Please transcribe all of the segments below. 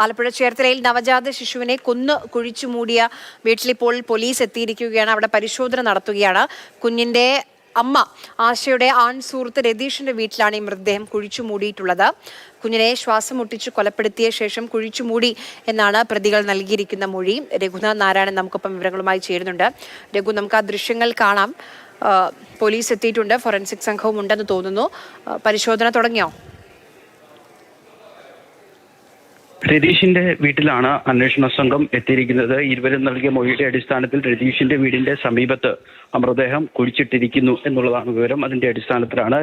ആലപ്പുഴ ചേർത്തലയിൽ നവജാത ശിശുവിനെ കൊന്നു കുഴിച്ചു മൂടിയ വീട്ടിലിപ്പോൾ പോലീസ് എത്തിയിരിക്കുകയാണ്. അവിടെ പരിശോധന നടത്തുകയാണ്. കുഞ്ഞിന്റെ അമ്മ ആശയുടെ ആൺ സുഹൃത്ത് രതീഷിന്റെ വീട്ടിലാണ് ഈ മൃതദേഹം കുഴിച്ചു മൂടിയിട്ടുള്ളത്. കുഞ്ഞിനെ ശ്വാസം മുട്ടിച്ച് കൊലപ്പെടുത്തിയ ശേഷം കുഴിച്ചു മൂടി എന്നാണ് പ്രതികൾ നൽകിയിരിക്കുന്ന മൊഴി. രഘുനാഥ് നാരായണൻ നമുക്കൊപ്പം വിവരങ്ങളുമായി ചേരുന്നുണ്ട്. രഘു, നമുക്ക് ആ ദൃശ്യങ്ങൾ കാണാം. പോലീസ് എത്തിയിട്ടുണ്ട്, ഫോറൻസിക് സംഘവും ഉണ്ടെന്ന് തോന്നുന്നു. പരിശോധന തുടങ്ങിയോ? രതീഷിന്റെ വീട്ടിലാണ് അന്വേഷണ സംഘം എത്തിയിരിക്കുന്നത്. ഇരുവരും നൽകിയ മൊഴിയുടെ അടിസ്ഥാനത്തിൽ രതീഷിന്റെ വീടിന്റെ സമീപത്ത് മൃതദേഹം കുഴിച്ചിട്ടിരിക്കുന്നു എന്നുള്ളതാണ് വിവരം. അതിന്റെ അടിസ്ഥാനത്തിലാണ്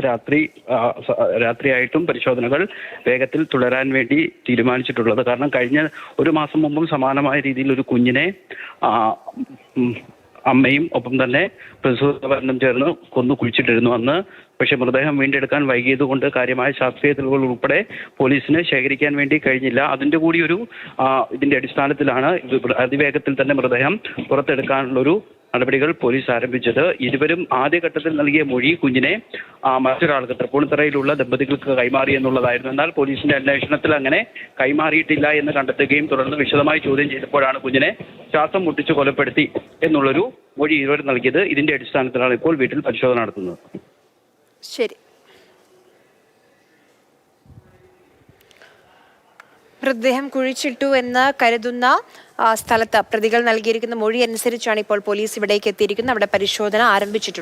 രാത്രിയായിട്ടും പരിശോധനകൾ വേഗത്തിൽ തുടരാൻ വേണ്ടി തീരുമാനിച്ചിട്ടുള്ളത്. കാരണം കഴിഞ്ഞ ഒരു മാസം മുമ്പും സമാനമായ രീതിയിൽ ഒരു കുഞ്ഞിനെ അമ്മയും ഒപ്പം തന്നെ പ്രസൂതവരനും ചേർന്ന് കൊന്നു കുഴിച്ചിട്ടിരുന്നു അന്ന്. പക്ഷെ മൃതദേഹം വീണ്ടെടുക്കാൻ വൈകിയതുകൊണ്ട് കാര്യമായ ശാസ്ത്രീയ തെളിവുകൾ ഉൾപ്പെടെ പോലീസിന് ശേഖരിക്കാൻ വേണ്ടി കഴിഞ്ഞില്ല. അതിന്റെ കൂടി ഇതിന്റെ അടിസ്ഥാനത്തിലാണ് അതിവേഗത്തിൽ തന്നെ മൃതദേഹം പുറത്തെടുക്കാനുള്ളൊരു നടപടികൾ പോലീസ് ആരംഭിച്ചത്. ഇരുവരും ആദ്യഘട്ടത്തിൽ നൽകിയ മൊഴി കുഞ്ഞിനെ മറ്റൊരാൾക്ക് തൃപ്പൂണിത്തുറയിലുള്ള ദമ്പതികൾക്ക് കൈമാറി എന്നുള്ളതായിരുന്നു. എന്നാൽ പോലീസിന്റെ അന്വേഷണത്തിൽ അങ്ങനെ കൈമാറിയിട്ടില്ല എന്ന് കണ്ടെത്തുകയും തുടർന്ന് വിശദമായി ചോദ്യം ചെയ്തപ്പോഴാണ് കുഞ്ഞിനെ ശ്വാസം മുട്ടിച്ച് കൊലപ്പെടുത്തി എന്നുള്ളൊരു മൊഴി ഇരുവർ നൽകിയത്. ഇതിന്റെ അടിസ്ഥാനത്തിലാണ് ഇപ്പോൾ വീട്ടിൽ പരിശോധന നടത്തുന്നത്. ശരി. മൃതദേഹം കുഴിച്ചിട്ടു എന്ന് കരുതുന്ന സ്ഥലത്ത് പ്രതികൾ നൽകിയിരിക്കുന്ന മൊഴി അനുസരിച്ചാണ് ഇപ്പോൾ പോലീസ് ഇവിടേക്ക് എത്തിയിരിക്കുന്നത്. അവിടെ പരിശോധന ആരംഭിച്ചിട്ടുണ്ട്.